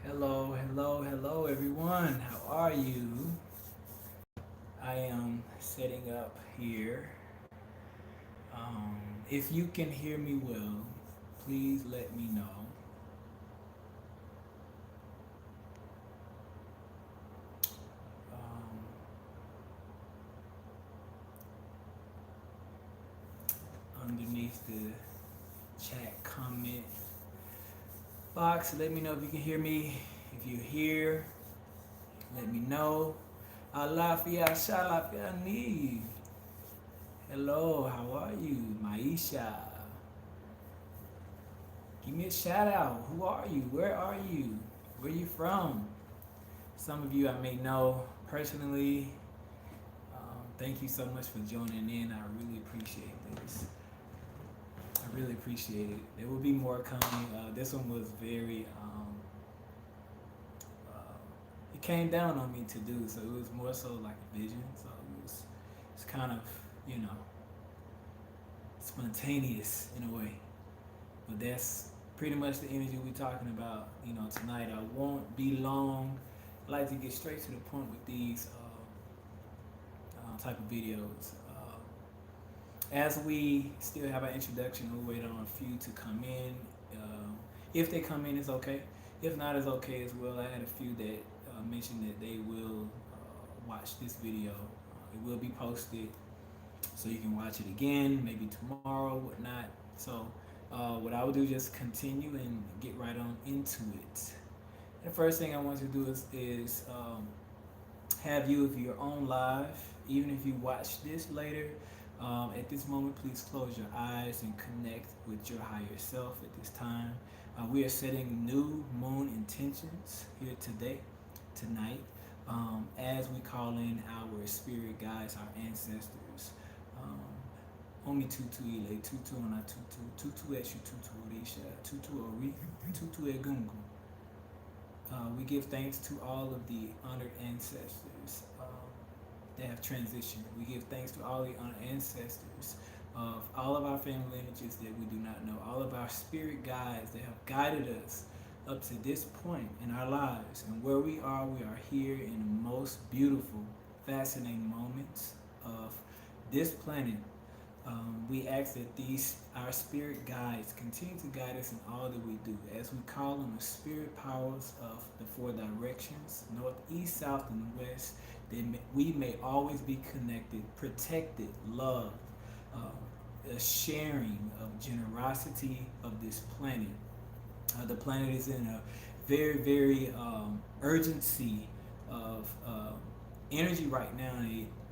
Hello, everyone. How are you? I am setting up here. If you can hear me well, please let me know. Um, Underneath the chat comment box, let me know if you can hear me. If you're here, let me know. Alafia Shalafia Ni. Hello, how are you? Maisha. Give me a shout out. Who are you? Where are you? Where are you from? Some of you I may know personally. Thank you so much for joining in. I really appreciate this. I really appreciate it. There will be more coming. This one was very. Uh, it came down on me to do, so it was more so like a vision. So it's kind of you know spontaneous in a way. But that's pretty much the energy we're talking about. Tonight I won't be long. I like to get straight to the point with these type of videos. As we still have our introduction, we'll wait on a few to come in. If they come in, it's okay. If not, it's okay as well. I had a few that mentioned that they will watch this video. It will be posted, so you can watch it again, maybe tomorrow, whatnot. So, what I would do is just continue and get right on into it. The first thing I want to do is have you, if you're on live, even if you watch this later, at this moment, please close your eyes and connect with your higher self at this time. We are setting new moon intentions here today, tonight, as we call in our spirit guides, our ancestors. Um, Omi tutu ile, tutu ona tutu, tutu eshu tutu orisha, tutu ori, tutu egungun. We give thanks to all of the honored ancestors that have transitioned. We give thanks to all the honored ancestors of all of our family lineages that we do not know, all of our spirit guides that have guided us up to this point in our lives. And where we are here in the most beautiful, fascinating moments of this planet. We ask that these our spirit guides continue to guide us in all that we do, as we call on the spirit powers of the four directions, north, east, south, and west, that we may always be connected, protected, loved, a sharing of generosity of this planet. The planet is in a very urgency of energy right now,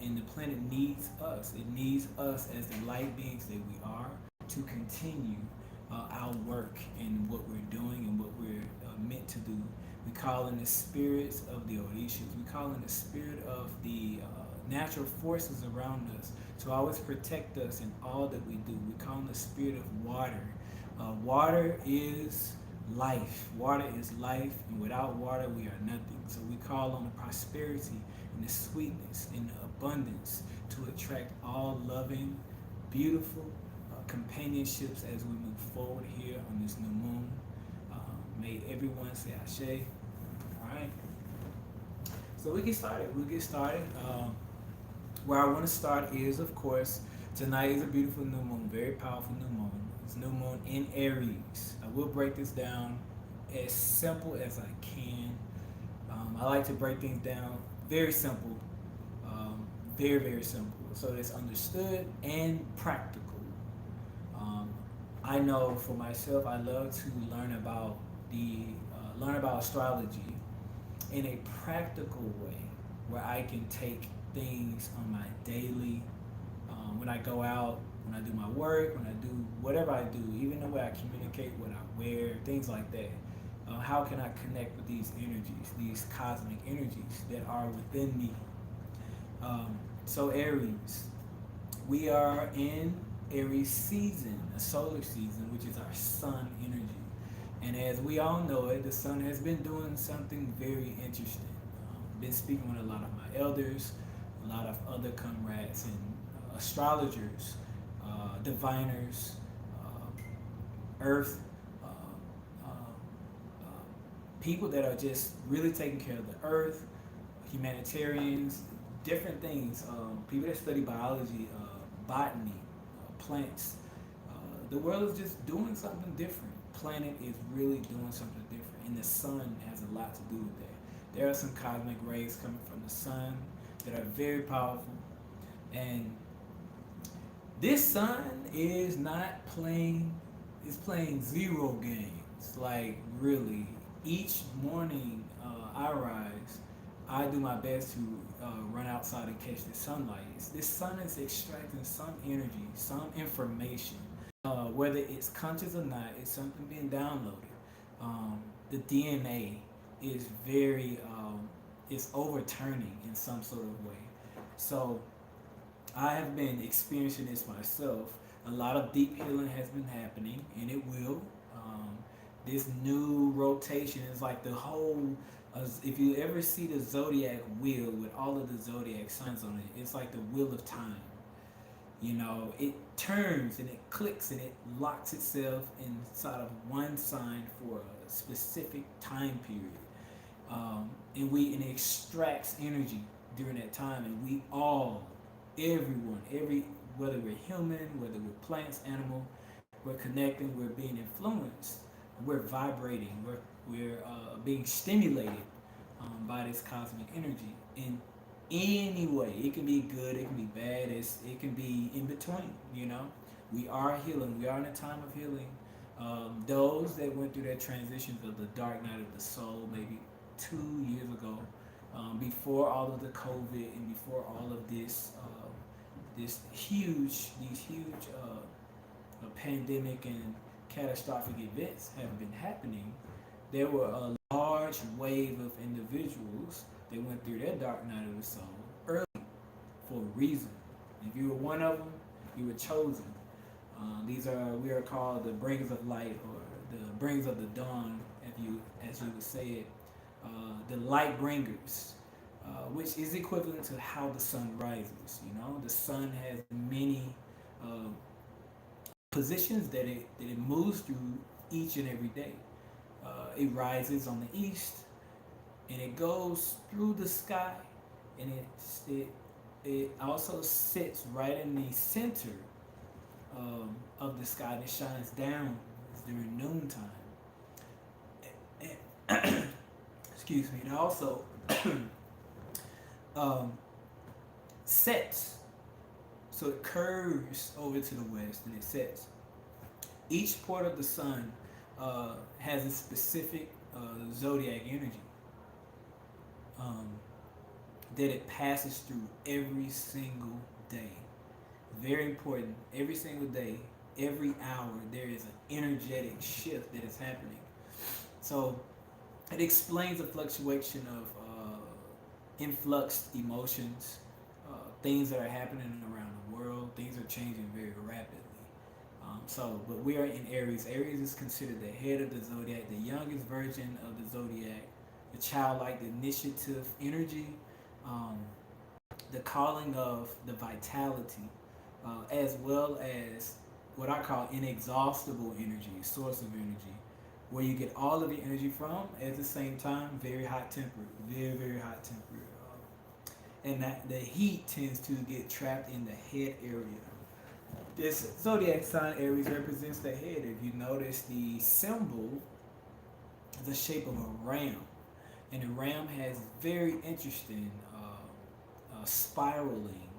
and the planet needs us. It needs us as the light beings that we are to continue our work and what we're doing and what we're meant to do. We call in the spirits of the Orishas. We call in the spirit of the natural forces around us to always protect us in all that we do. We call in the spirit of water. Water is life. Water is life, and without water, we are nothing. So we call on the prosperity and the sweetness and the abundance to attract all loving, beautiful companionships as we move forward here on this new moon. May everyone say Ashe. All right. So we get started. We'll get started. Where I want to start is, of course, tonight is a beautiful new moon, very powerful new moon. It's new moon in Aries. I will break this down as simple as I can. I like to break things down very simple, very simple, so it's understood and practical. Um, I know for myself, I love to learn about astrology in a practical way, where I can take things on my daily, when I go out, when I do my work, when I do whatever I do, even the way I communicate, what I wear, things like that. How can I connect with these energies, these cosmic energies that are within me? So Aries, we are in Aries season, a solar season, which is our sun energy. And as we all know it, the sun has been doing something very interesting. Been speaking with a lot of my elders, a lot of other comrades and astrologers, diviners, earth uh, uh, people that are just really taking care of the earth, humanitarians, different things. People that study biology, botany, plants. The world is just doing something different. Planet is really doing something different, and the sun has a lot to do with that. There are some cosmic rays coming from the sun that are very powerful, and this sun is not playing. It's playing zero games. Like really, each morning I rise, I do my best to run outside and catch the sunlight. This sun is extracting some energy, some information. Whether it's conscious or not, it's something being downloaded. The DNA is very, it's overturning in some sort of way. So I have been experiencing this myself. A lot of deep healing has been happening, and it will. Um, this new rotation is like the whole. If you ever see the zodiac wheel with all of the zodiac signs on it, it's like the wheel of time. You know, it turns and it clicks and it locks itself inside of one sign for a specific time period. And it extracts energy during that time, and we all, everyone, whether we're human, whether we're plants, animal, we're connecting, we're being influenced, we're vibrating, we're being stimulated by this cosmic energy in any way. It can be good, it can be bad, it can be in between. You know, we are healing. We are in a time of healing. Those that went through that transitions of the dark night of the soul, maybe 2 years ago, before all of the COVID and before all of these huge pandemic and catastrophic events have been happening, there were a large wave of individuals that went through their dark night of the soul early for a reason. If you were one of them, you were chosen. We are called the bringers of light, or the bringers of the dawn, as you would say it, the light bringers, which is equivalent to how the sun rises. You know, the sun has many uh, positions that it moves through each and every day. It rises on the east, and it goes through the sky, and it also sits right in the center of the sky, and it shines down during noontime. And, excuse me. It also um, sets, so it curves over to the west and it sets. Each port of the sun has a specific zodiac energy um, that it passes through every single day. Very important. Every single day, every hour, there is an energetic shift that is happening. So it explains the fluctuation of influxed emotions, things that are happening around the world. Things are changing very rapidly. But we are in Aries. Aries is considered the head of the zodiac, the youngest version of the zodiac, the childlike, the initiative energy, um, the calling of the vitality, as well as what I call inexhaustible energy, source of energy, where you get all of your energy from at the same time, very hot tempered, very, very hot tempered. And that the heat tends to get trapped in the head area. This zodiac sign Aries represents the head. If you notice the symbol, the shape of a ram, and the ram has very interesting spiraling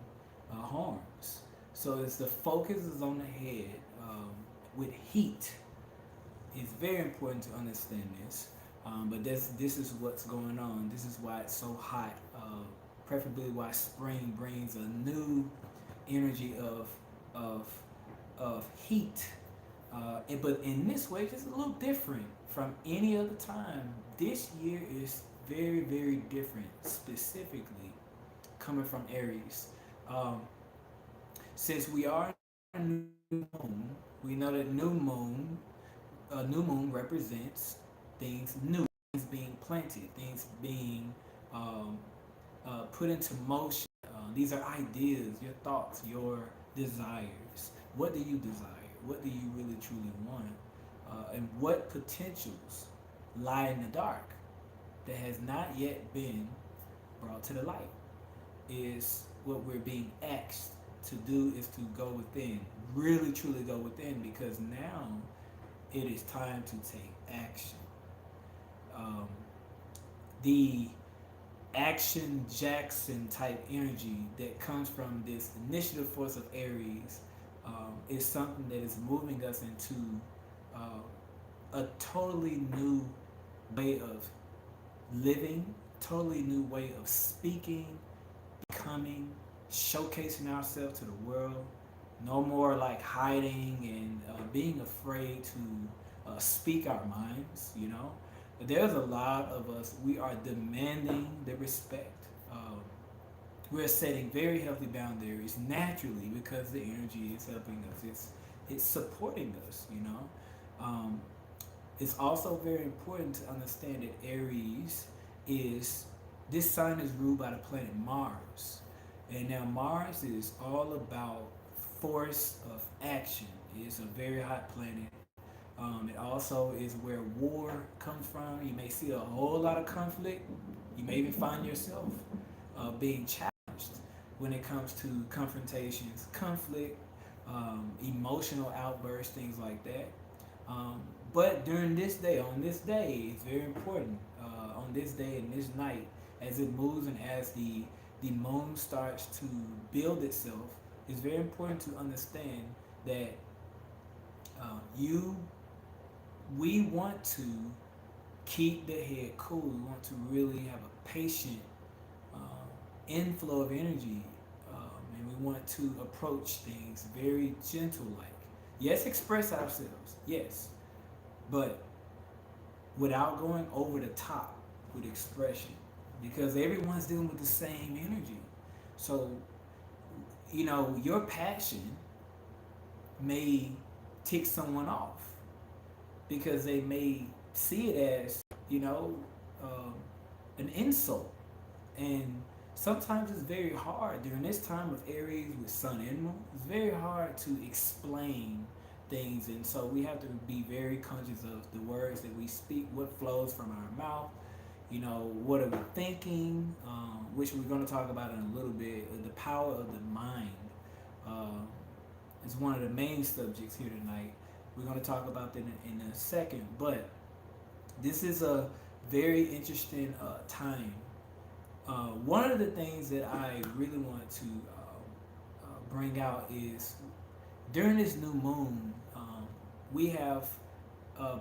horns. So as the focus is on the head with heat, it's very important to understand this. But this is what's going on. This is why it's so hot. Preferably why spring brings a new energy of of heat. But in this way, it's a little different from any other time. This year is very, very different, specifically coming from Aries. Um, since we are a new moon, we know that new moon represents things new, things being planted, things being um, put into motion. These are ideas, your thoughts, your desires. What do you desire? What do you really truly want? And what potentials lie in the dark? that has not yet been brought to the light. Is what we're being asked to do is to go within, really truly go within, because now it is time to take action. Um, the action Jackson type energy that comes from this initiative force of Aries is something that is moving us into a totally new way of living, totally new way of speaking, becoming, showcasing ourselves to the world. No more like hiding and being afraid to speak our minds, you know. There's a lot of us, we are demanding the respect. We're setting very healthy boundaries naturally because the energy is helping us. It's supporting us, you know. Um, it's also very important to understand that Aries is this sign is ruled by the planet Mars, and now Mars is all about force of action. It's a very hot planet. It also is where war comes from. You may see a whole lot of conflict. You may even find yourself being challenged when it comes to confrontations, conflict, emotional outbursts, things like that. Um, but during this day, on this day, it's very important. On this day and this night, as it moves and as the moon starts to build itself, it's very important to understand that you we want to keep the head cool. We want to really have a patient inflow of energy, and we want to approach things very gentle like. Yes, express ourselves, yes, but without going over the top with expression, because everyone's dealing with the same energy. So, you know, your passion may tick someone off because they may see it as, you know, um, an insult. And sometimes it's very hard during this time of Aries with Sun and Moon. It's very hard to explain things, and so we have to be very conscious of the words that we speak, what flows from our mouth. You know, what are we thinking? Which we're going to talk about in a little bit. The power of the mind uh, is one of the main subjects here tonight. We're going to talk about that in a second, but this is a very interesting time. One of the things that I really want to bring out is during this new moon, we have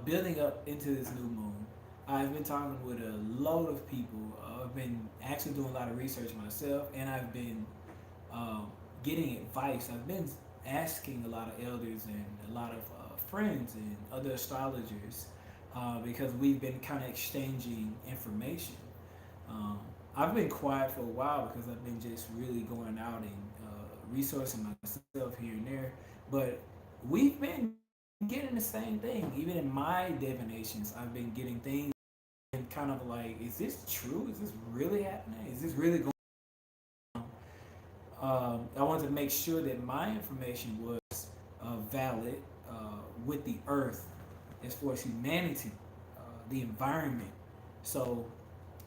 building up into this new moon. I've been talking with a load of people. I've been actually doing a lot of research myself, and I've been getting advice. I've been asking a lot of elders and a lot of friends and other astrologers because we've been kind of exchanging information. Um, I've been quiet for a while because I've been just really going out and resourcing myself here and there. But we've been getting the same thing. Even in my divinations, I've been getting things and kind of like, is this true? Is this really happening? Is this really going on? I wanted to make sure that my information was valid with the earth as far as humanity, the environment. So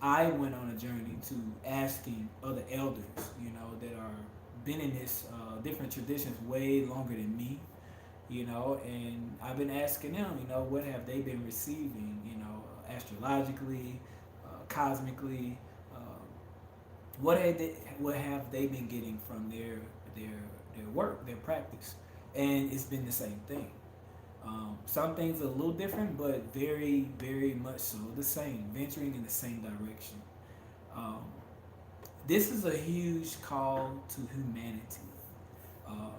I went on a journey to asking other elders, you know, that are been in this different traditions way longer than me, you know, and I've been asking them, you know, what have they been receiving, you know, astrologically, cosmically, what have they been getting from their their work, their practice, and it's been the same thing. Some things are a little different, but very much so the same, venturing in the same direction. Um, this is a huge call to humanity, uh,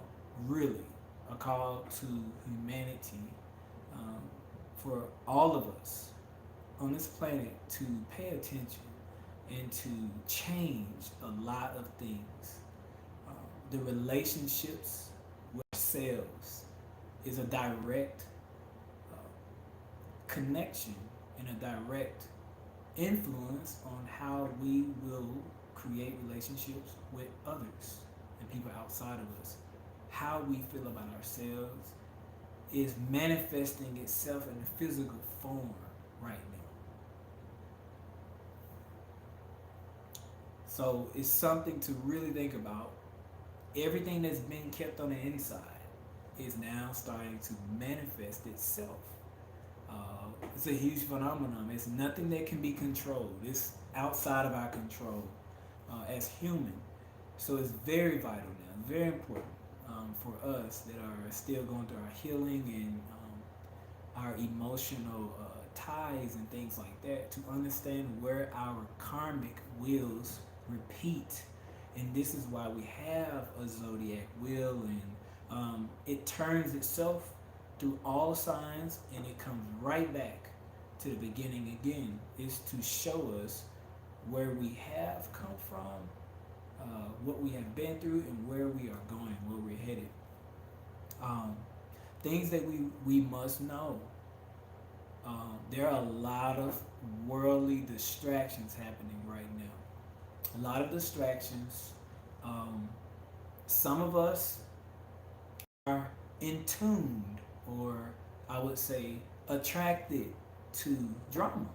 really, a call to humanity um, for all of us on this planet to pay attention and to change a lot of things. Um, the relationships with ourselves is a direct uh, connection and a direct influence on how we will create relationships with others and people outside of us. How we feel about ourselves is manifesting itself in a physical form right now. So it's something to really think about. Everything that's been kept on the inside is now starting to manifest itself. It's a huge phenomenon. It's nothing that can be controlled. It's outside of our control as human. So it's very vital now, very important for us that are still going through our healing and our emotional ties and things like that to understand where our karmic wheels repeat. And this is why we have a zodiac wheel, and it turns itself through all signs and it comes right back to the beginning again. Is to show us where we have come from, what we have been through, and where we are going, where we're headed. Um, Things that we must know. There are a lot of worldly distractions happening right now. A lot of distractions. Um, some of us are in tuned, or I would say attracted to drama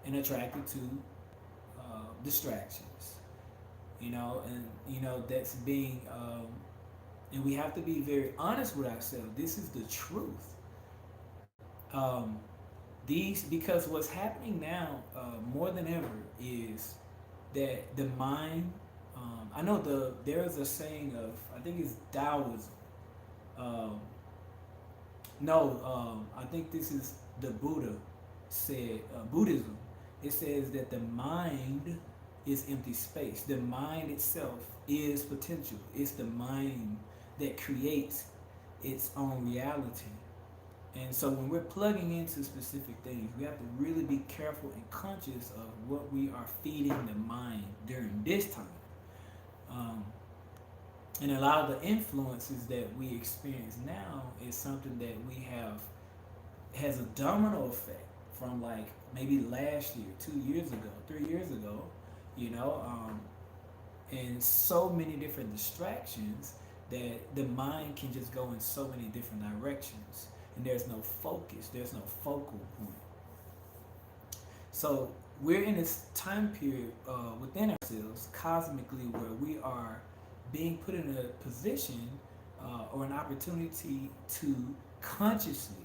and attracted to distractions. And that's being, and we have to be very honest with ourselves. This is the truth. Um, these because what's happening now more than ever is that the mind. I know there is a saying of, I think it's Taoism. Um, no, I think this is the Buddha said, Buddhism. It says that the mind is empty space. The mind itself is potential. It's the mind that creates its own reality. And so when we're plugging into specific things, we have to really be careful and conscious of what we are feeding the mind during this time. Um, and a lot of the influences that we experience now is something that we have has a domino effect from like maybe last year, 2 years ago, 3 years ago, you know, and so many different distractions that the mind can just go in so many different directions, and there's no focus, there's no focal point. So we're in this time period within ourselves, cosmically, where we are being put in a position or an opportunity to consciously,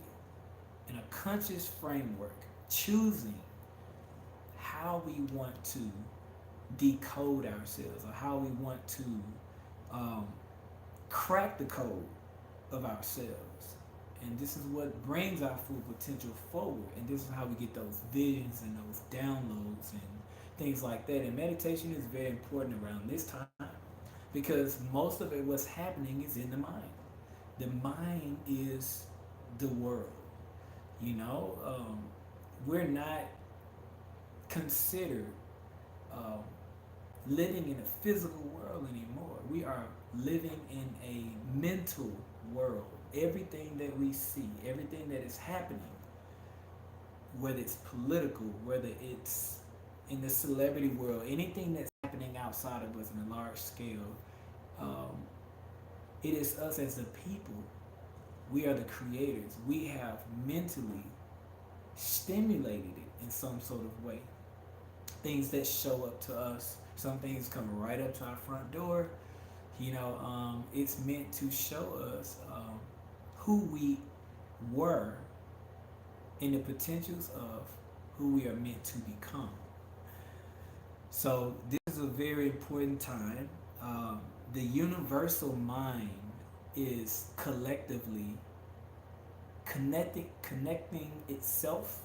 in a conscious framework, choosing how we want to decode ourselves, or how we want to um, crack the code of ourselves. And this is what brings our full potential forward. And this is how we get those visions and those downloads and things like that. And meditation is very important around this time because most of it, what's happening, is in the mind. The mind is the world. You know, we're not considered um, living in a physical world anymore. We are living in a mental world. Everything that we see, everything that is happening, whether it's political, whether it's in the celebrity world, anything that's happening outside of us on a large scale, um, it is us as the people. We are the creators. We have mentally stimulated it in some sort of way. Things that show up to us, some things come right up to our front door. It's meant to show us who we were and the potentials of who we are meant to become. So this is a very important time. The universal mind is collectively connecting itself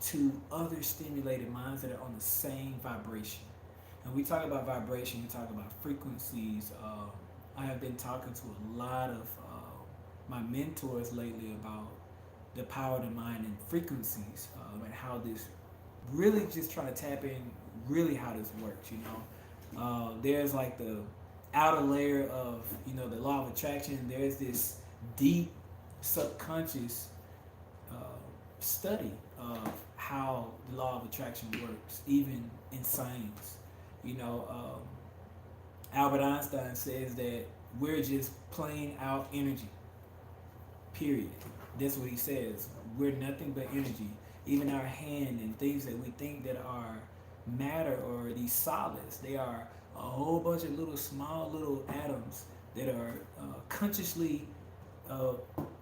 to other stimulated minds that are on the same vibration. And we talk about vibration, we talk about frequencies. I have been talking to a lot of my mentors lately about the power of the mind and frequencies, and how this really just trying to tap in really how this works. There's like the outer layer of the law of attraction. There's this deep subconscious uh, study of how the law of attraction works, even in science. You know, Albert Einstein says that we're just playing out energy. Period. That's what he says. We're nothing but energy. Even our hand and things that we think that are matter or these solids. They are a whole bunch of little small little atoms that are consciously uh,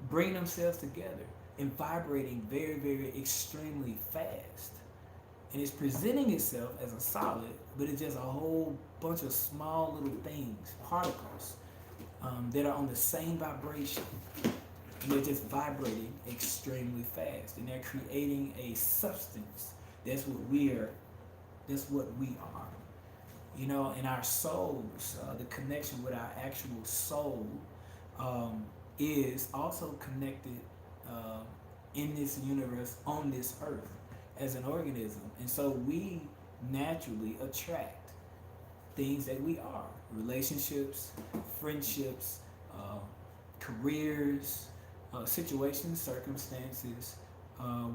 bringing themselves together and vibrating very, very extremely fast. And it's presenting itself as a solid, but it's just a whole bunch of small little things, particles, that are on the same vibration. And they're just vibrating extremely fast. And they're creating a substance. That's what we are. That's what we are. You know, in our souls, the connection with our actual soul um, is also connected uh, in this universe, on this earth, as an organism. And so we naturally attract things that we are: relationships, friendships, uh, careers, situations, circumstances.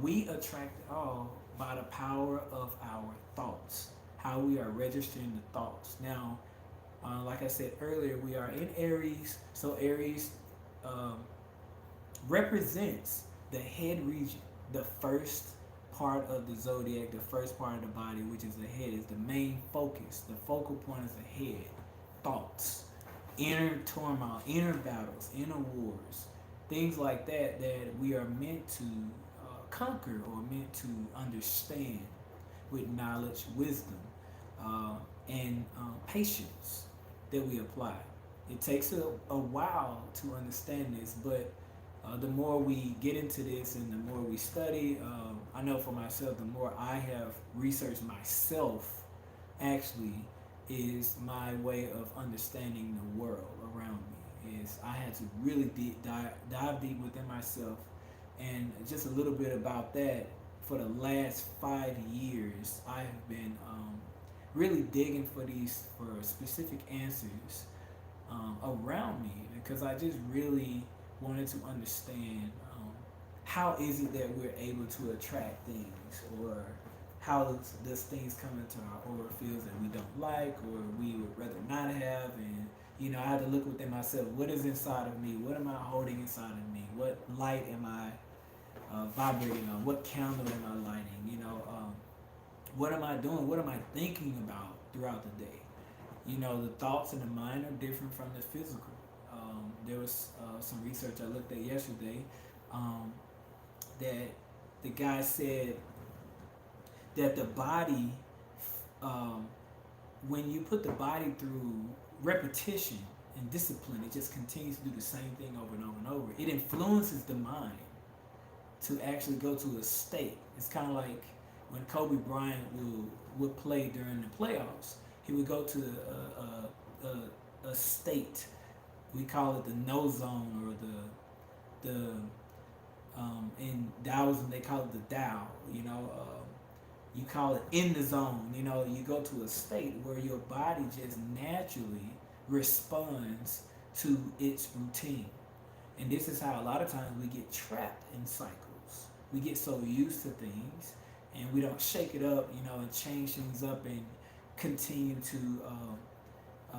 We attract it all by the power of our thoughts, how we are registering the thoughts. Now, like I said earlier, we are in Aries, so Aries um, represents the head region, the first part of the zodiac, the first part of the body, which is the head, is the main focus. The focal point is the head, thoughts, inner turmoil, inner battles, inner wars, things like that that we are meant to conquer or meant to understand with knowledge, wisdom, uh, and patience that we apply. It takes a while to understand this, but the more we get into this and the more we study, I know for myself, the more I have researched myself, actually, is my way of understanding the world around me. Is I had to really dive deep within myself, and just a little bit about that. For the last 5 years, I have been really digging for specific answers around me, because I just really wanted to understand how is it that we're able to attract things, or how does things come into our aura fields that we don't like or we would rather not have. And you know, I had to look within myself: what is inside of me, what am I holding inside of me, what light am I vibrating on, what candle am I lighting, you know, what am I doing, what am I thinking about throughout the day. You know, the thoughts in the mind are different from the physical. There was some research I looked at yesterday, um, that the guy said that the body, um, when you put the body through repetition and discipline, it just continues to do the same thing over and over and over. It influences the mind to actually go to a state. It's kind of like when Kobe Bryant would play during the playoffs. He would go to a state. We call it the no zone, or the in Taoism they call it the Tao. You know, you call it in the zone. You know, you go to a state where your body just naturally responds to its routine. And this is how a lot of times we get trapped in cycles. We get so used to things and we don't shake it up, you know, and change things up and continue to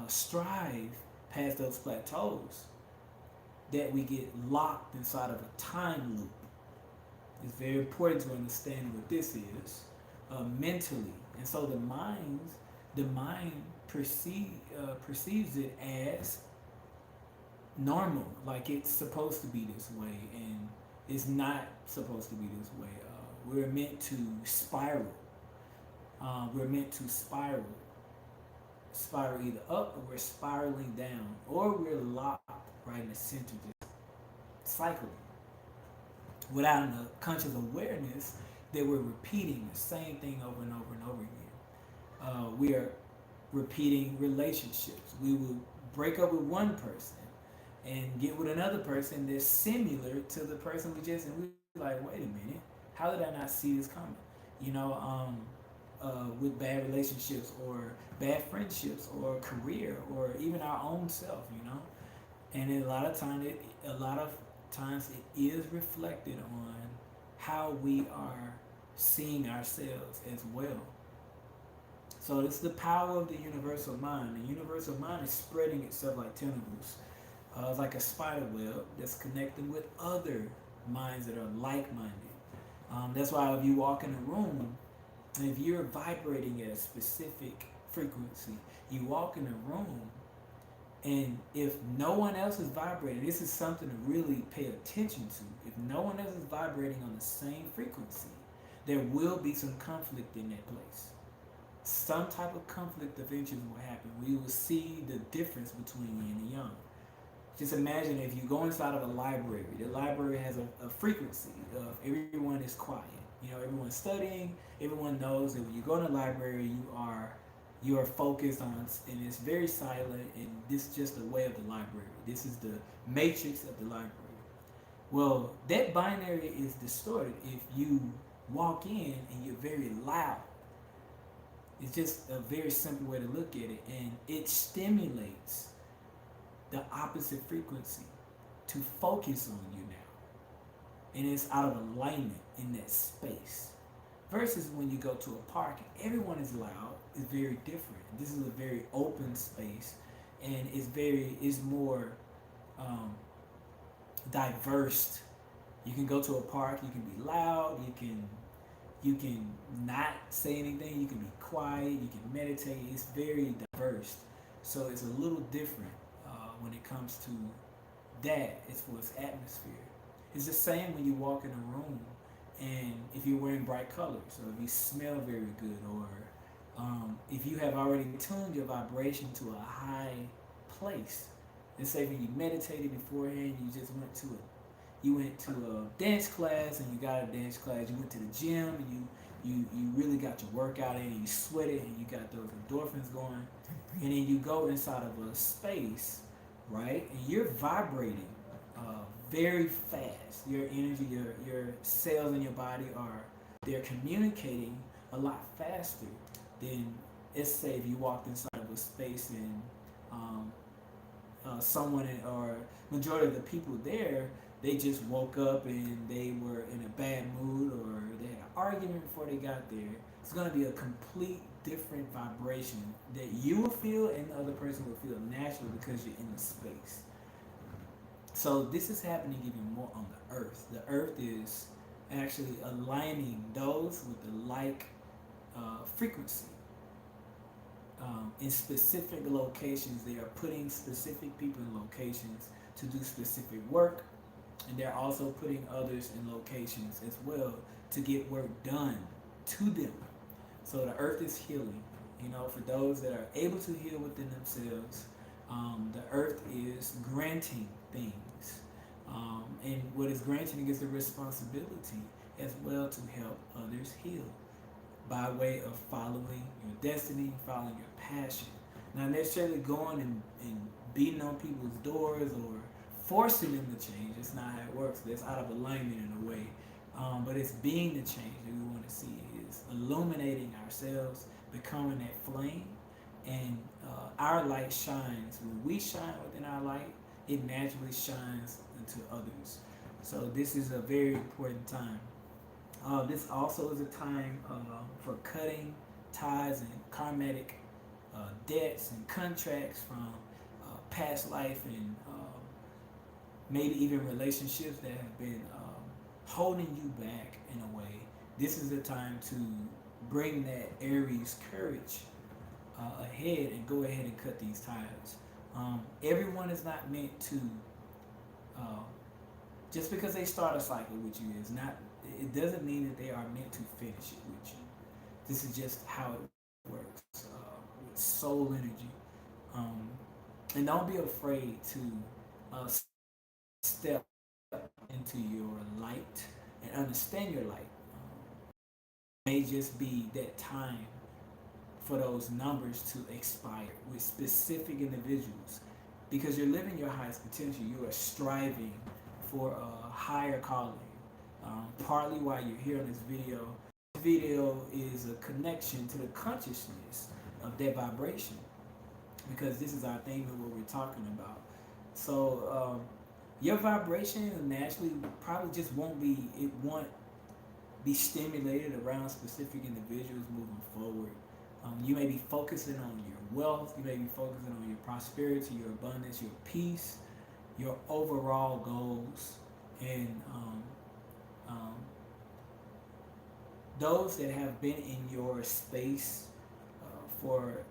strive past those plateaus, that we get locked inside of a time loop. It's very important to understand what this is mentally. And so the mind perceives it as normal, like it's supposed to be this way, and it's not supposed to be this way. We're meant to spiral. We're meant to spiral either up, or we're spiraling down, or we're locked right in the center, just cycling without a conscious awareness that we're repeating the same thing over and over and over again. We are repeating relationships. We will break up with one person and get with another person that's similar to the person we just, and we're like, wait a minute, how did I not see this coming? You know, with bad relationships or bad friendships or career or even our own self, you know. And a lot of times it is reflected on how we are seeing ourselves as well. So it's the power of the universal mind. The universal mind is spreading itself like tentacles. It's like a spider web that's connecting with other minds that are like-minded. That's why if you walk in a room And if you're vibrating at a specific frequency, you walk in a room, and if no one else is vibrating, this is something to really pay attention to. If no one else is vibrating on the same frequency, there will be some conflict in that place. Some type of conflict of interest will happen. We will see the difference between yin and yang. Just imagine if you go inside of a library. The library has a frequency of everyone is quiet. Everyone's studying. Everyone knows that when you go in the library, you are focused on, and it's very silent. And this is just the way of the library. This is the matrix of the library. Well, that binary is distorted if you walk in and you're very loud. It's just a very simple way to look at it, and it stimulates the opposite frequency to focus on you now. And it's out of alignment in that space. Versus when you go to a park and everyone is loud, it's very different. This is a very open space, and it's more diverse. You can go to a park, you can be loud, you can not say anything, you can be quiet, you can meditate. It's very diverse. So it's a little different when it comes to that as far as atmosphere. It's the same when you walk in a room and if you're wearing bright colors, or if you smell very good, or if you have already tuned your vibration to a high place. Let's say when you meditated beforehand, you went to a dance class, and you got a dance class. You went to the gym, and you really got your workout in, and you sweated, and you got those endorphins going, and then you go inside of a space, right? And you're vibrating very fast. Your energy, your cells in your body they're communicating a lot faster than, let's say, if you walked inside of a space and someone or majority of the people there, they just woke up and they were in a bad mood, or they had an argument before they got there. It's going to be a complete different vibration that you will feel and the other person will feel naturally because you're in the space. So this is happening even more on the earth. The earth is actually aligning those with the like frequency. In specific locations, they are putting specific people in locations to do specific work, and they're also putting others in locations as well to get work done to them. So the earth is healing. For those that are able to heal within themselves, the earth is granting things. And what is granting is the responsibility as well to help others heal by way of following your destiny, following your passion. Not necessarily going and beating on people's doors or forcing them to change. It's not how it works. That's out of alignment in a way. But it's being the change that we want to see. Is illuminating ourselves, becoming that flame, and our light shines. When we shine within our light, it naturally shines into others. So this is a very important time. This also is a time for cutting ties and karmatic debts and contracts from past life, and maybe even relationships that have been holding you back in a way. This is the time to bring that Aries courage ahead and go ahead and cut these ties. Everyone is not meant to, just because they start a cycle with you, it doesn't mean that they are meant to finish it with you. This is just how it works with soul energy. And don't be afraid to step into your light and understand your light. It may just be that time for those numbers to expire with specific individuals, because you're living your highest potential. You are striving for a higher calling. Partly why you're here on this video. This video is a connection to the consciousness of that vibration, because this is our theme of what we're talking about. So your vibration naturally probably just won't be stimulated around specific individuals moving forward. You may be focusing on your wealth, you may be focusing on your prosperity, your abundance, your peace, your overall goals, and those that have been in your space for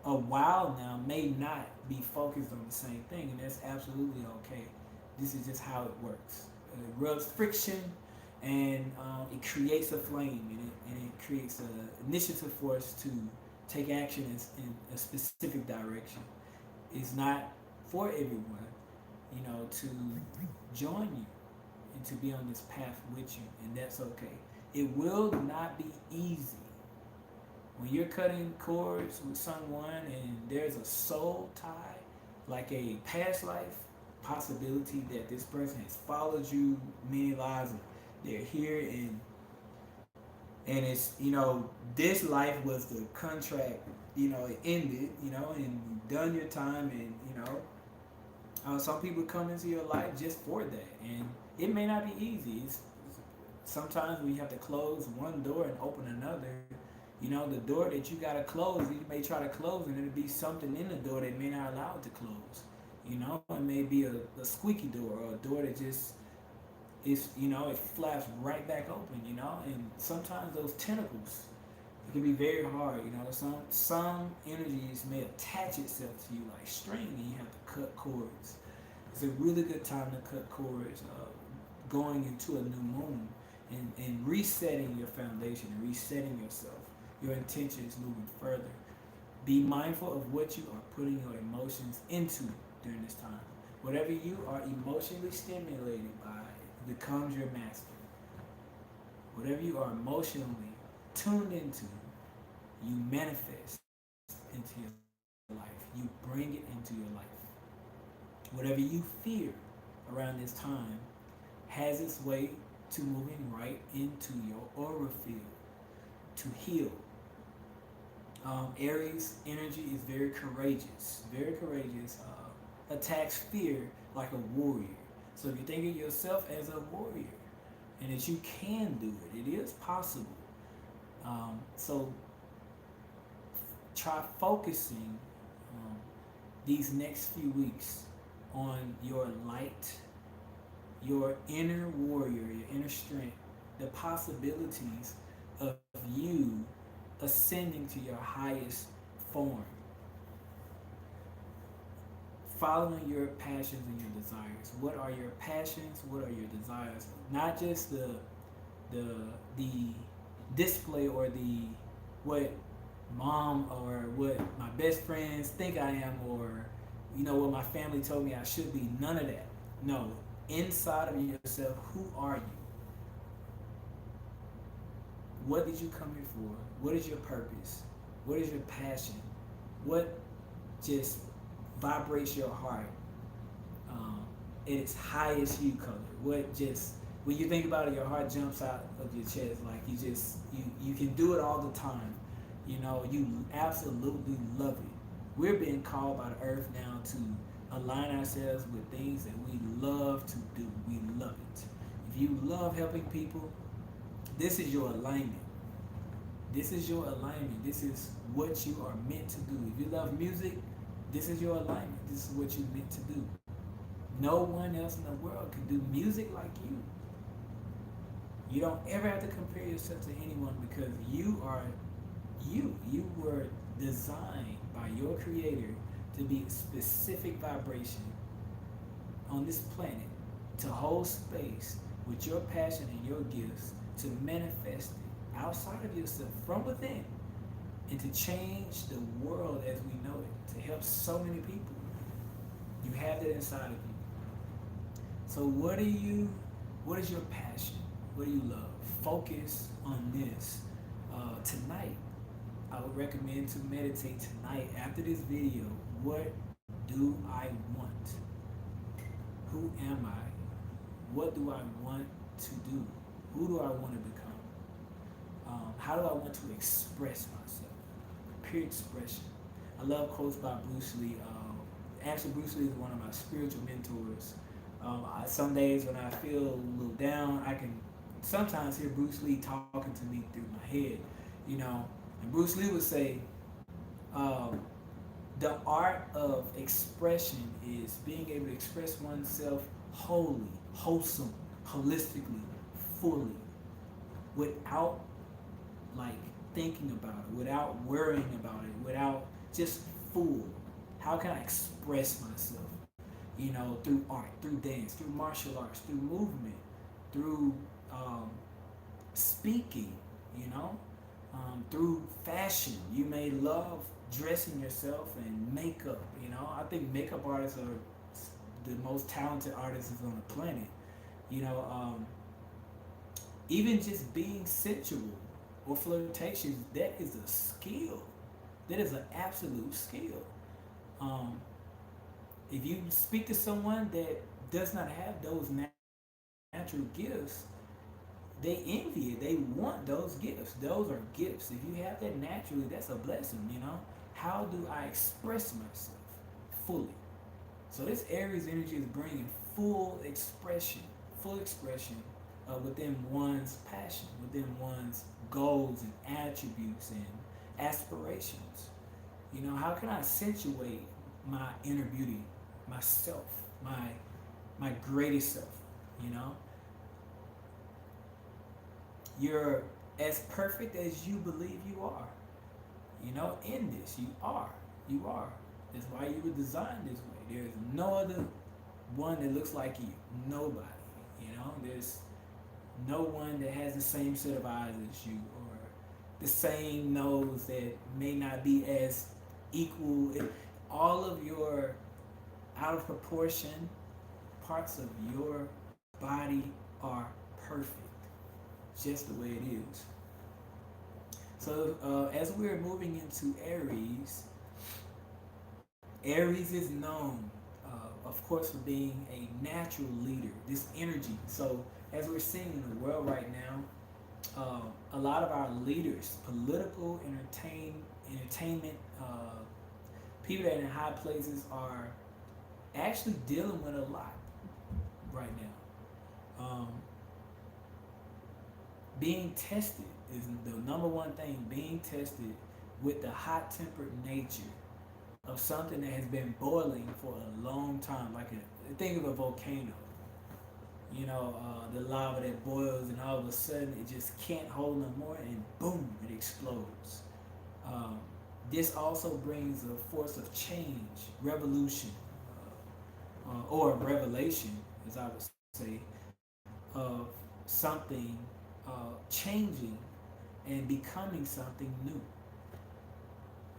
a while now may not be focused on the same thing, and that's absolutely okay. This is just how it works. It rubs friction, and it creates a flame, and it creates an initiative for us to take action in a specific direction. It's not for everyone, to join you and to be on this path with you, and that's okay. It will not be easy when you're cutting cords with someone and there's a soul tie, like a past life possibility that this person has followed you many lives and they're here, and it's this life was the contract, it ended, and you've done your time, and some people come into your life just for that, and it may not be easy. Sometimes we have to close one door and open another. The door that you gotta close, you may try to close, and it'll be something in the door that may not allow it to close. It may be a squeaky door, or a door that just it flaps right back open. And sometimes those tentacles, it can be very hard. Some energies may attach itself to you like string, and you have to cut cords. It's a really good time to cut cords, going into a new moon, and resetting your foundation and resetting yourself, your intentions moving further. Be mindful of what you are putting your emotions into during this time. Whatever you are emotionally stimulated by becomes your master. Whatever you are emotionally tuned into, you manifest into your life. You bring it into your life. Whatever you fear around this time has its way to moving right into your aura field to heal. Aries energy is very courageous, very courageous. Attacks fear like a warrior. So if you think of yourself as a warrior and that you can do it, it is possible. So try focusing um, these next few weeks on your light, your inner warrior, your inner strength, the possibilities of you ascending to your highest form, following your passions and your desires. What are your passions? What are your desires? Not just the display, or the what mom or what my best friends think I am, or what my family told me I should be. None of that. No, inside of yourself, who are you? What did you come here for? What is your purpose? What is your passion? What just vibrates your heart at its highest hue color? What just, when you think about it, your heart jumps out of your chest, like you can do it all the time. You absolutely love it. We're being called by the earth now to align ourselves with things that we love to do. We love it. If you love helping people, this is your alignment. This is your alignment. This is what you are meant to do. If you love music, this is your alignment. This is what you're meant to do. No one else in the world can do music like you. You don't ever have to compare yourself to anyone, because you are you. You were designed by your creator to be a specific vibration on this planet, to hold space with your passion and your gifts, to manifest it outside of yourself, from within, and to change the world as we know it, to help so many people. You have that inside of you. So what is your passion? What do you love? Focus on this. Tonight, I would recommend to meditate tonight after this video. What do I want? Who am I? What do I want to do? Who do I want to become? How do I want to express myself? Pure expression. I love quotes by Bruce Lee. Actually, Bruce Lee is one of my spiritual mentors. Some days when I feel a little down, I can sometimes hear Bruce Lee talking to me through my head, And Bruce Lee would say, the art of expression is being able to express oneself wholly, wholesome, holistically, fully. without like thinking about it, without worrying about it, without just full. How can I express myself? You know, through art, through dance, through martial arts, through movement, through um, speaking, you know, through fashion. You may love dressing yourself and makeup, you know. I think makeup artists are the most talented artists on the planet. You know, even just being sensual or flirtatious, that is a skill. That is an absolute skill. Um, if you speak to someone that does not have those natural gifts, they envy it. They want those gifts. Those are gifts. If you have that naturally, that's a blessing, you know? How do I express myself fully? So this Aries energy is bringing full expression within one's passion, within one's goals and attributes and aspirations. You know, how can I accentuate my inner beauty, myself, my greatest self? You know, you're as perfect as you believe you are. You know, in this, you are. You are. That's why you were designed this way. There's no other one that looks like you. Nobody. You know, there's no one that has the same set of eyes as you or the same nose that may not be as equal. All of your out of proportion parts of your body are perfect, just the way it is. So as we're moving into Aries, Aries is known, of course, for being a natural leader. This energy. So as we're seeing in the world right now, a lot of our leaders, political, entertainment, people that are in high places are actually dealing with a lot right now. Being tested is the number one thing. Being tested with the hot tempered nature of something that has been boiling for a long time, like think of a volcano. You know, the lava that boils, and all of a sudden it just can't hold no more, and boom, it explodes. Um, this also brings a force of change, revolution, or revelation, as I would say, of something changing and becoming something new.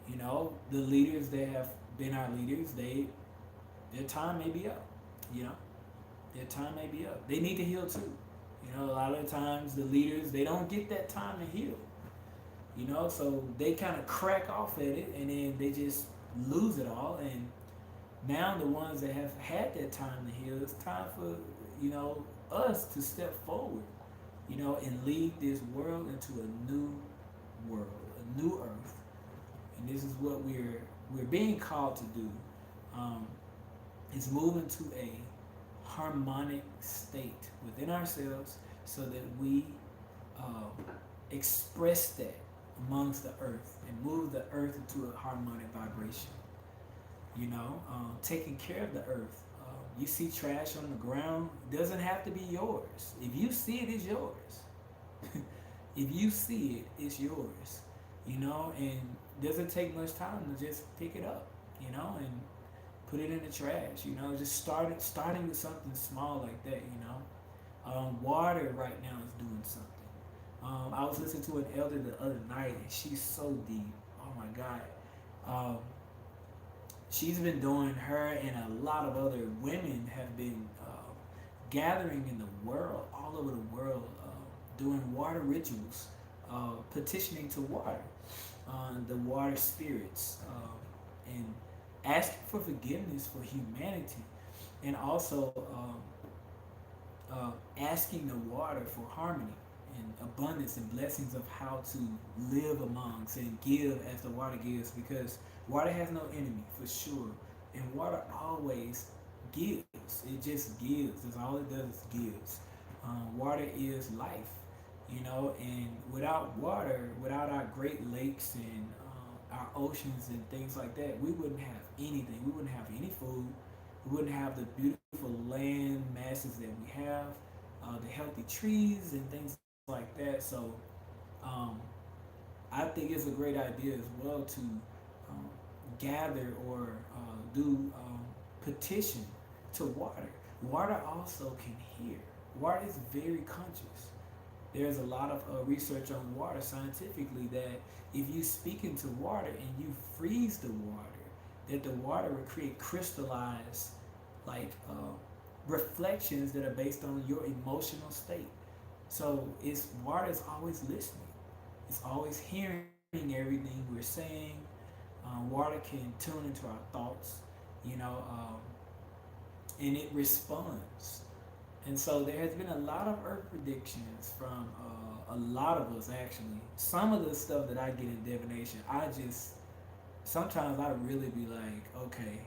You know, the leaders that have been our leaders, their time may be up. You know, their time may be up. They need to heal too. You know, a lot of the times the leaders they don't get that time to heal. You know, so they kind of crack off at it and then they just lose it all. And now the ones that have had that time to heal, it's time for us to step forward. And lead this world into a new world, a new earth, and this is what we're being called to do. Um, is move into a harmonic state within ourselves, so that we uh, express that amongst the earth and move the earth into a harmonic vibration. Taking care of the earth. You see trash on the ground, it doesn't have to be yours. If you see it, it's yours. If you see it, it's yours. And doesn't take much time to just pick it up, and put it in the trash. Just starting with something small like that. Water right now is doing something. I was listening to an elder the other night, and she's so deep. Oh my God. Um, she's been doing, her and a lot of other women have been gathering in the world, all over the world, doing water rituals, petitioning to water, the water spirits, and asking for forgiveness for humanity, and also asking the water for harmony and abundance and blessings of how to live amongst and give as the water gives, because water has no enemy for sure, and water always gives. It just gives. That's all it does is gives. Water is life, and without water, without our Great Lakes and our oceans and things like that, we wouldn't have anything. We wouldn't have any food. We wouldn't have the beautiful land masses that we have, the healthy trees and things like like that. So um, I think it's a great idea as well to gather or do petition to water. Water also can hear. Water is very conscious. There's a lot of research on water scientifically that if you speak into water and you freeze the water, that the water will create crystallized like reflections that are based on your emotional state. So it's water is always listening. It's always hearing everything we're saying. Water can tune into our thoughts, you know, and it responds. And so there has been a lot of earth predictions from a lot of us actually. Some of the stuff that I get in divination, I just sometimes I really be like, okay,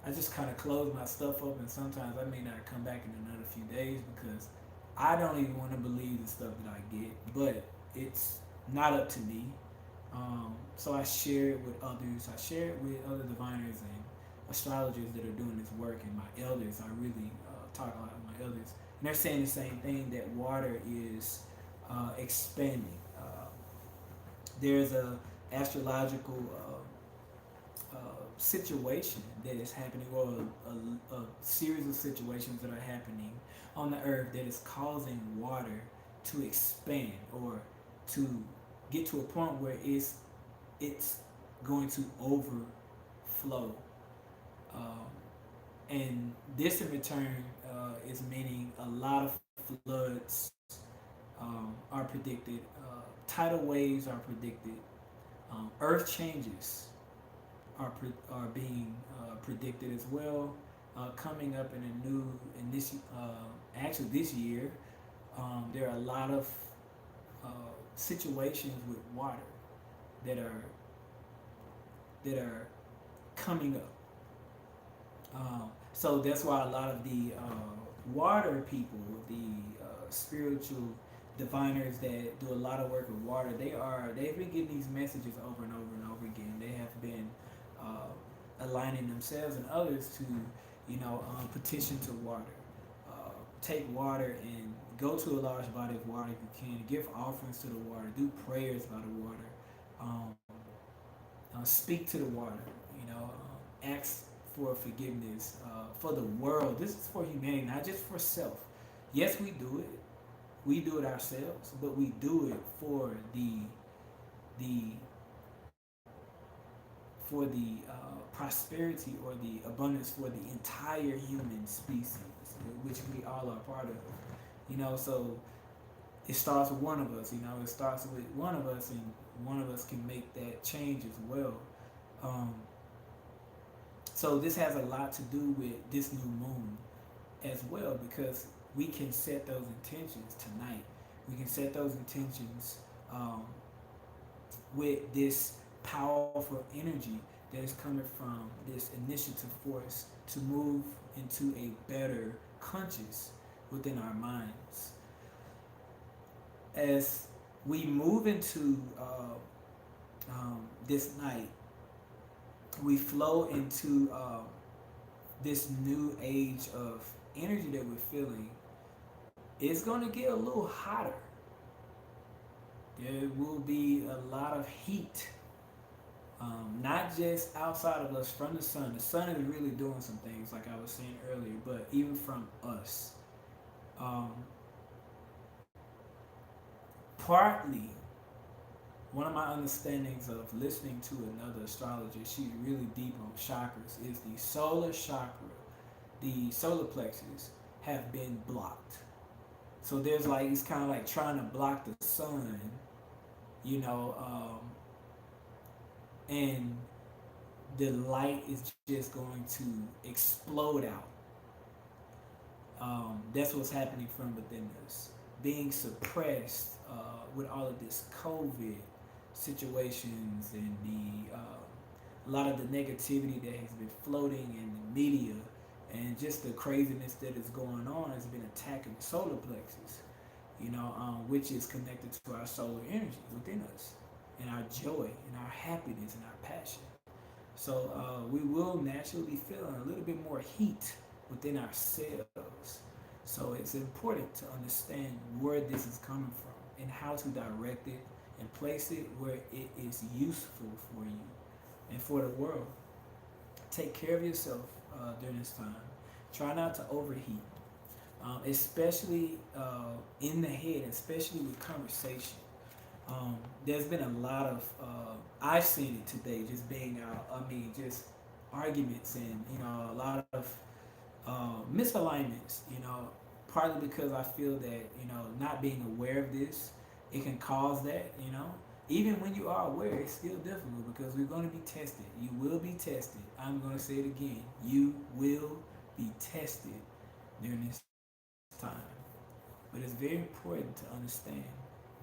I just kind of close my stuff up, and sometimes I may not come back in another few days because I don't even want to believe the stuff that I get. But it's not up to me. So I share it with others. I share it with other diviners and astrologers that are doing this work, and my elders. I really talk a lot with my elders, and they're saying the same thing that water is expanding. There's a astrological situation that is happening, or a series of situations that are happening on the earth that is causing water to expand or to get to a point where it's going to overflow. Um, and this in return is meaning a lot of floods are predicted, tidal waves are predicted, earth changes are being predicted as well. Coming up in a new in this actually this year, there are a lot of uh, situations with water that are coming up. So that's why a lot of the water people, the spiritual diviners that do a lot of work with water, they've been getting these messages over and over and over again. They have been aligning themselves and others to, petition to water. Take water and go to a large body of water if you can. Give offerings to the water. Do prayers by the water. Um, speak to the water. Ask for forgiveness for the world. This is for humanity, not just for self. Yes, we do it. We do it ourselves, but we do it for the prosperity or the abundance for the entire human species, which we all are part of. So it starts with one of us. It starts with one of us, and one of us can make that change as well. Um, so this has a lot to do with this new moon as well, because we can set those intentions tonight. We can set those intentions with this powerful energy that is coming from this initiative force to move into a better conscious within our minds. As we move into this night, we flow into this new age of energy that we're feeling. It's going to get a little hotter. There will be a lot of heat, not just outside of us from the sun. The sun is really doing some things, like I was saying earlier, but even from us. Um, Partly, one of my understandings of listening to another astrologer, she's really deep on chakras, is the solar chakra, the solar plexus, have been blocked. So there's like, it's kind of like trying to block the sun, you know, and the light is just going to explode out. That's what's happening from within us, being suppressed with all of this COVID situations and a lot of the negativity that has been floating in the media, and just the craziness that is going on has been attacking the solar plexus, which is connected to our solar energy within us, and our joy and our happiness and our passion. So we will naturally be feeling a little bit more heat within ourselves. So it's important to understand where this is coming from. and how to direct it and place it where it is useful for you and for the world. Take care of yourself during this time. Try not to overheat, especially in the head, especially with conversation. There's been a lot of I've seen it today, just being out. I mean, just arguments and a lot of misalignments. Partly because I feel that not being aware of this, it can cause that. Even when you are aware, it's still difficult because we're going to be tested. You will be tested. I'm going to say it again. You will be tested during this time. But it's very important to understand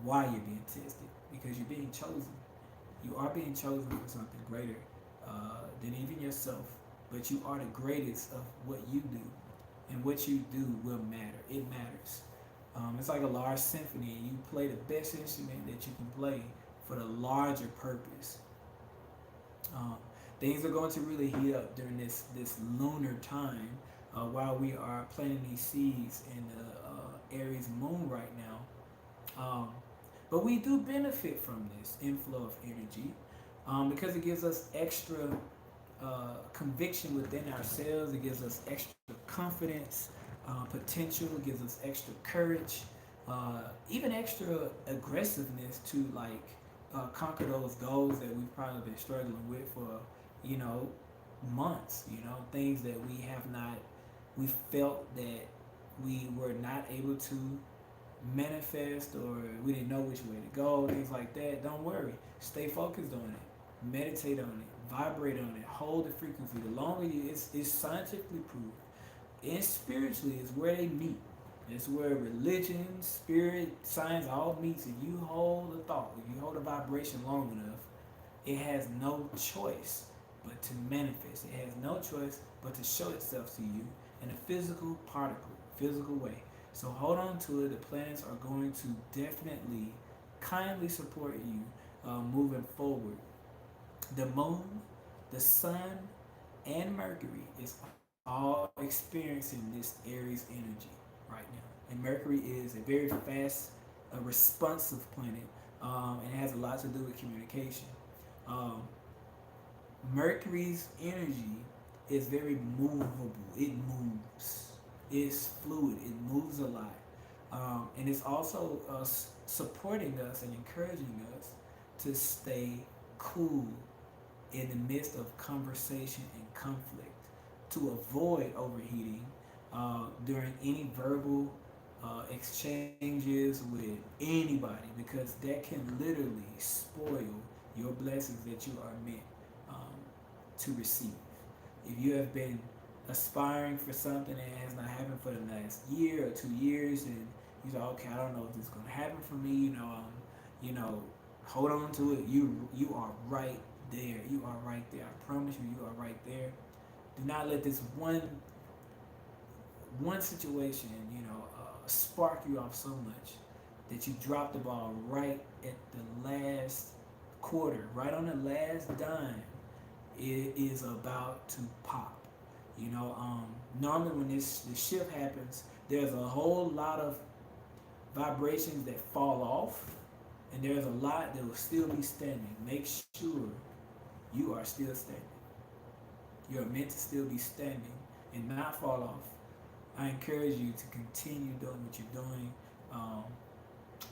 why you're being tested because you're being chosen. You are being chosen for something greater than even yourself. But you are the greatest of what you do. And what you do will matter. It matters. It's like a large symphony, and you play the best instrument that you can play for the larger purpose. Um, Things are going to really heat up during this lunar time while we are planting these seeds in the Aries moon right now. But we do benefit from this inflow of energy because it gives us extra conviction within ourselves. It gives us extra confidence, potential. It gives us extra courage, even extra aggressiveness to conquer those goals that we've probably been struggling with for you know months. Things that we felt that we were not able to manifest or we didn't know which way to go, things like that. Don't worry. Stay focused on it. Meditate on it. Vibrate on it. Hold the frequency. The longer it's scientifically proven. And spiritually is where they meet. It's where religion, spirit, science all meets. If you hold a thought, if you hold a vibration long enough, it has no choice but to manifest. It has no choice but to show itself to you in a physical particle, physical way. So hold on to it. The planets are going to definitely kindly support you moving forward. The moon, the sun, and Mercury is all experiencing this Aries energy right now. And Mercury is a very fast, responsive planet, and it has a lot to do with communication. Um, Mercury's energy is very movable. It moves. It's fluid. It moves a lot, and it's also supporting us and encouraging us to stay cool in the midst of conversation and conflict, to avoid overheating during any verbal exchanges with anybody, because that can literally spoil your blessings that you are meant um, to receive. If you have been aspiring for something that has not happened for the last year or 2 years, and you say, okay, I don't know if this is going to happen for me, you know, hold on to it. You are right there. You are right there. I promise you, you are right there. Do not let this one situation, spark you off so much that you drop the ball right at the last quarter, right on the last dime. It is about to pop. Normally when this shift happens, there's a whole lot of vibrations that fall off, and there's a lot that will still be standing. Make sure you are still standing. You're meant to still be standing and not fall off. I encourage you to continue doing what you're doing. Um,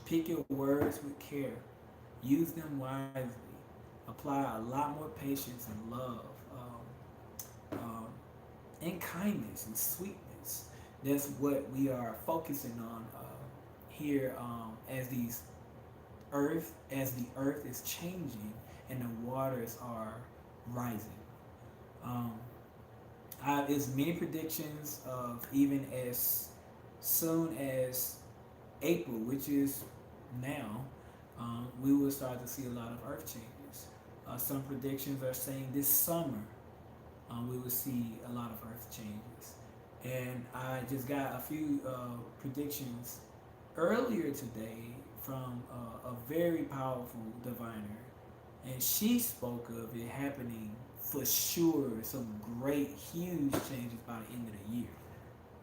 Pick your words with care. Use them wisely. Apply a lot more patience and love, and kindness and sweetness. That's what we are focusing on here as the earth is changing and the waters are rising. Um, there's many predictions of even as soon as April, which is now, we will start to see a lot of earth changes. Some predictions are saying this summer we will see a lot of earth changes. And I just got a few predictions earlier today from a very powerful diviner, and she spoke of it happening for sure. Some great, huge changes by the end of the year,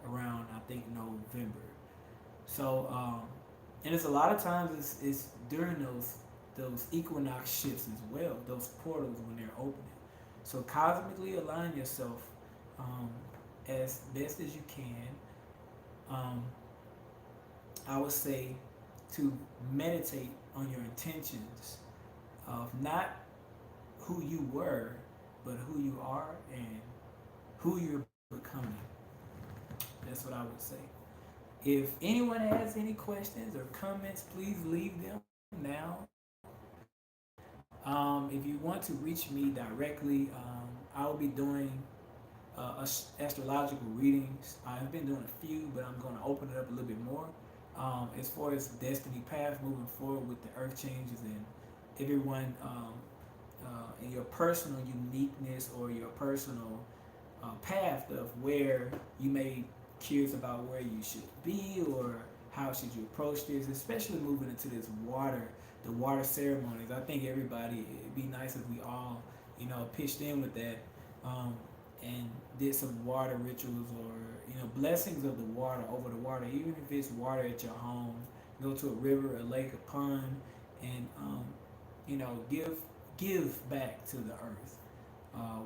around I think November. So And it's a lot of times it's during those equinox shifts as well, those portals when they're opening. So cosmically align yourself um, as best as you can. Um, I would say to meditate on your intentions of not who you were, but who you are and who you're becoming. That's what I would say. If anyone has any questions or comments, please leave them now. If you want to reach me directly, I will be doing astrological readings. I've been doing a few, but I'm going to open it up a little bit more. As far as destiny path moving forward with the earth changes and everyone in your personal uniqueness or your personal path of where you may curious about where you should be or how should you approach this, especially moving into this the water ceremonies. I think everybody, it'd be nice if we all, pitched in with that and did some water rituals or, blessings of the water over the water, even if it's water at your home. Go to a river, a lake, a pond, and, give back to the earth.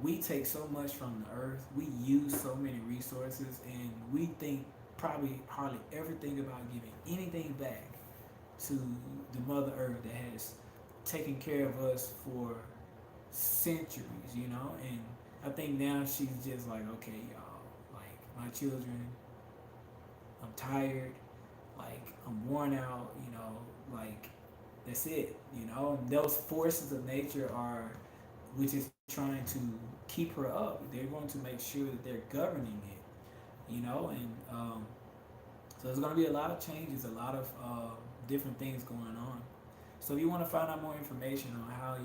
We take so much from the earth. We use so many resources, and we think probably hardly ever think about giving anything back to the Mother Earth that has taken care of us for centuries, And I think now she's just like, okay, y'all, like my children, I'm tired, like I'm worn out, like that's it, And those forces of nature are, which is trying to keep her up. They're going to make sure that they're governing it, and so there's going to be a lot of changes, a lot of different things going on. So if you want to find out more information on how,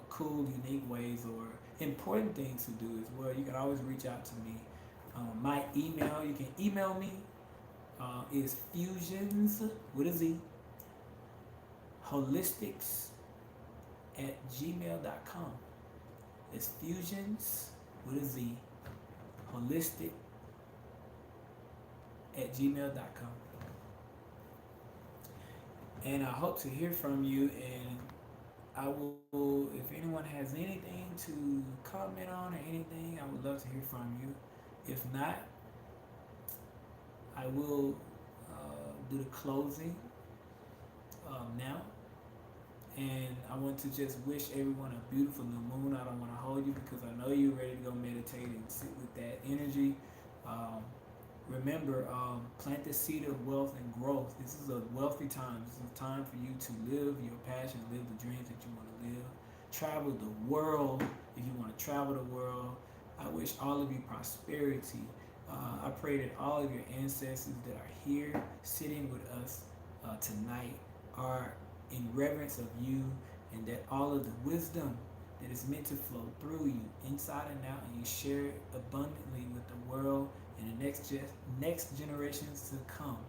cool, unique ways or important things to do as well, you can always reach out to me. My email, you can email me, is fusions with a Z, holistics at gmail.com. It's fusions with a Z, holistic at gmail.com. And I hope to hear from you. And I will, if anyone has anything to comment on or anything, I would love to hear from you. If not, I will do the closing now. And I want to just wish everyone a beautiful new moon. I don't want to hold you because I know you're ready to go meditate and sit with that energy. Um, Remember, plant the seed of wealth and growth. This is a wealthy time. This is a time for you to live your passion, live the dreams that you want to live. Travel the world if you want to travel the world. I wish all of you prosperity. I pray that all of your ancestors that are here sitting with us tonight are in reverence of you, and that all of the wisdom that is meant to flow through you inside and out, and you share it abundantly with the world and the next generations to come.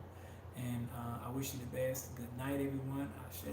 And I wish you the best. Good night, everyone. Ashe.